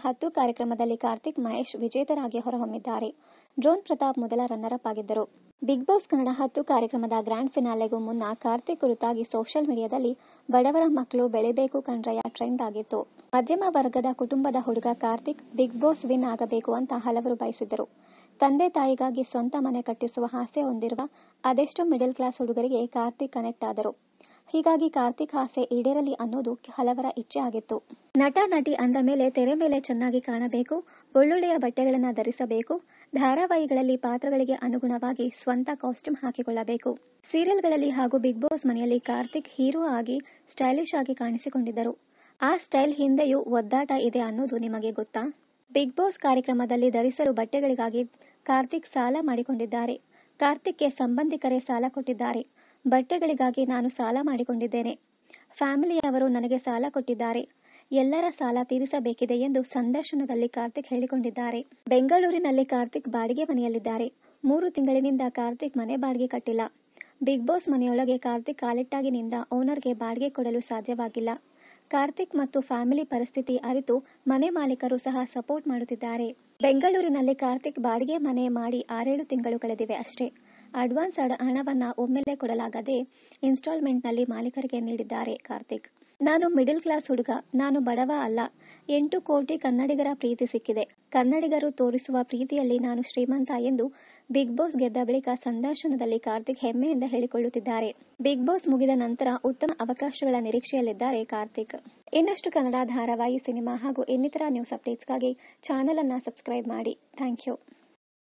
10 ಕಾರ್ಯಕ್ರಮದಲ್ಲಿ ಕಾರ್ತಿಕ್ ಮಹೇಶ್ ವಿಜೇತರಾಗಿ ಹೊರಹೊಮ್ಮಿದ್ದಾರೆ. ಡ್ರೋನ್ ಪ್ರತಾಪ್ ಮೊದಲ runner up ಆಗಿದ್ದರು. ಬಿಗ್ ಬಾಸ್ ಕನ್ನಡ 10 ಕಾರ್ಯಕ್ರಮದ ಗ್ರ್ಯಾಂಡ್ ಫಿನಾಲೆಗೂ ಮುನ್ನ ಕಾರ್ತಿಕ್ ಕುರಿತಾಗಿ ಸೋಷಿಯಲ್ ಮೀಡಿಯಾದಲ್ಲಿ ಬಡವರ ಮಕ್ಕಳು ಬೆಳಿಬೇಕು ಕಣ್ರಯ್ಯ ಟ್ರೆಂಡ್ ಆಗಿತ್ತು. ಮಧ್ಯಮ ವರ್ಗದ ಕುಟುಂಬದ ಹುಡುಗ ಕಾರ್ತಿಕ್ ಬಿಗ್ ಬಾಸ್ ವಿನ್ ಆಗಬೇಕು ಅಂತ ಹಲವರು ಬಯಸಿದ್ದರು. ತಂದೆ ತಾಯಿಗಾಗಿ ಸ್ವಂತ ಮನೆ ಕಟ್ಟಿಸುವ ಆಸೆ ಹೊಂದಿರುವ ಅದೆಷ್ಟೋ ಮಿಡಲ್ ಕ್ಲಾಸ್ ಹುಡುಗರಿಗೆ ಕಾರ್ತಿಕ್ ಕನೆಕ್ಟ್ ಆದರು. ಹೀಗಾಗಿ ಕಾರ್ತಿಕ್ ಆಸೆ ಈಡೇರಲಿ ಅನ್ನೋದು ಹಲವರ ಇಚ್ಛೆ ಆಗಿತ್ತು. ನಟ ನಟಿ ಅಂದ ಮೇಲೆ ತೆರೆ ಮೇಲೆ ಚೆನ್ನಾಗಿ ಕಾಣಬೇಕು, ಒಳ್ಳೊಳ್ಳೆಯ ಬಟ್ಟೆಗಳನ್ನು ಧರಿಸಬೇಕು, ಧಾರಾವಾಹಿಗಳಲ್ಲಿ ಪಾತ್ರಗಳಿಗೆ ಅನುಗುಣವಾಗಿ ಸ್ವಂತ ಕಾಸ್ಟ್ಯೂಮ್ ಹಾಕಿಕೊಳ್ಳಬೇಕು. ಸೀರಿಯಲ್ಗಳಲ್ಲಿ ಹಾಗೂ ಬಿಗ್ ಬಾಸ್ ಮನೆಯಲ್ಲಿ ಕಾರ್ತಿಕ್ ಹೀರೋ ಆಗಿ ಸ್ಟೈಲಿಶ್ ಆಗಿ ಕಾಣಿಸಿಕೊಂಡಿದ್ದರು. ಆ ಸ್ಟೈಲ್ ಹಿಂದೆಯೂ ಒದ್ದಾಟ ಇದೆ ಅನ್ನೋದು ನಿಮಗೆ ಗೊತ್ತಾ? ಬಿಗ್ ಬಾಸ್ ಕಾರ್ಯಕ್ರಮದಲ್ಲಿ ಧರಿಸಲು ಬಟ್ಟೆಗಳಿಗಾಗಿ ಕಾರ್ತಿಕ್ ಸಾಲ ಮಾಡಿಕೊಂಡಿದ್ದಾರೆ. ಕಾರ್ತಿಕ್ಗೆ ಸಂಬಂಧಿಕರೇ ಸಾಲ ಕೊಟ್ಟಿದ್ದಾರೆ. ಬಟ್ಟೆಗಳಿಗಾಗಿ ನಾನು ಸಾಲ ಮಾಡಿಕೊಂಡಿದ್ದೇನೆ. ಫ್ಯಾಮಿಲಿಯವರು ನನಗೆ ಸಾಲ ಕೊಟ್ಟಿದ್ದಾರೆ. ಎಲ್ಲರ ಸಾಲ ತೀರಿಸಬೇಕಿದೆ ಎಂದು ಸಂದರ್ಶನದಲ್ಲಿ ಕಾರ್ತಿಕ್ ಹೇಳಿಕೊಂಡಿದ್ದಾರೆ. ಬೆಂಗಳೂರಿನಲ್ಲಿ ಕಾರ್ತಿಕ್ ಬಾಡಿಗೆ ಮನೆಯಲ್ಲಿದ್ದಾರೆ. 3 ತಿಂಗಳಿನಿಂದ ಕಾರ್ತಿಕ್ ಮನೆ ಬಾಡಿಗೆ ಕಟ್ಟಿಲ್ಲ. ಬಿಗ್ ಬಾಸ್ ಮನೆಯೊಳಗೆ ಕಾರ್ತಿಕ್ ಕಾಲಿಟ್ಟಾಗಿನಿಂದ ಓನರ್ಗೆ ಬಾಡಿಗೆ ಕೊಡಲು ಸಾಧ್ಯವಾಗಿಲ್ಲ. ಕಾರ್ತಿಕ್ ಮತ್ತು ಫ್ಯಾಮಿಲಿ ಪರಿಸ್ಥಿತಿ ಅರಿತು ಮನೆ ಮಾಲೀಕರು ಸಹ ಸಪೋರ್ಟ್ ಮಾಡುತ್ತಿದ್ದಾರೆ. ಬೆಂಗಳೂರಿನಲ್ಲಿ ಕಾರ್ತಿಕ್ ಬಾಡಿಗೆ ಮನೆ ಮಾಡಿ 6-7 ತಿಂಗಳು ಕಳೆದಿವೆ ಅಷ್ಟೇ. ಅಡ್ವಾನ್ಸ್ ಹಣವನ್ನ ಒಮ್ಮೆಲೆ ಕೊಡಲಾಗದೆ ಇನ್ಸ್ಟಾಲ್ಮೆಂಟ್ನಲ್ಲಿ ಮಾಲೀಕರಿಗೆ ನೀಡಿದ್ದಾರೆ ಕಾರ್ತಿಕ್. ನಾನು ಮಿಡಲ್ ಕ್ಲಾಸ್ ಹುಡುಗ, ನಾನು ಬಡವ ಅಲ್ಲ. 8 ಕೋಟಿ ಕನ್ನಡಿಗರ ಪ್ರೀತಿ ಸಿಕ್ಕಿದೆ. ಕನ್ನಡಿಗರು ತೋರಿಸುವ ಪ್ರೀತಿಯಲ್ಲಿ ನಾನು ಶ್ರೀಮಂತ ಎಂದು ಬಿಗ್ ಬಾಸ್ ಗೆದ್ದ ಬಳಿಕ ಸಂದರ್ಶನದಲ್ಲಿ ಕಾರ್ತಿಕ್ ಹೆಮ್ಮೆಯಿಂದ ಹೇಳಿಕೊಳ್ಳುತ್ತಿದ್ದಾರೆ. ಬಿಗ್ ಬಾಸ್ ಮುಗಿದ ನಂತರ ಉತ್ತಮ ಅವಕಾಶಗಳ ನಿರೀಕ್ಷೆಯಲ್ಲಿದ್ದಾರೆ ಕಾರ್ತಿಕ್. ಇನ್ನಷ್ಟು ಕನ್ನಡ ಧಾರಾವಾಹಿ, ಸಿನಿಮಾ ಹಾಗೂ ಇನ್ನಿತರ ನ್ಯೂಸ್ ಅಪ್ಡೇಟ್ಸ್ಗಾಗಿ ಚಾನೆಲ್ ಅನ್ನು ಸಬ್ಸ್ಕ್ರೈಬ್ ಮಾಡಿ. Thank you.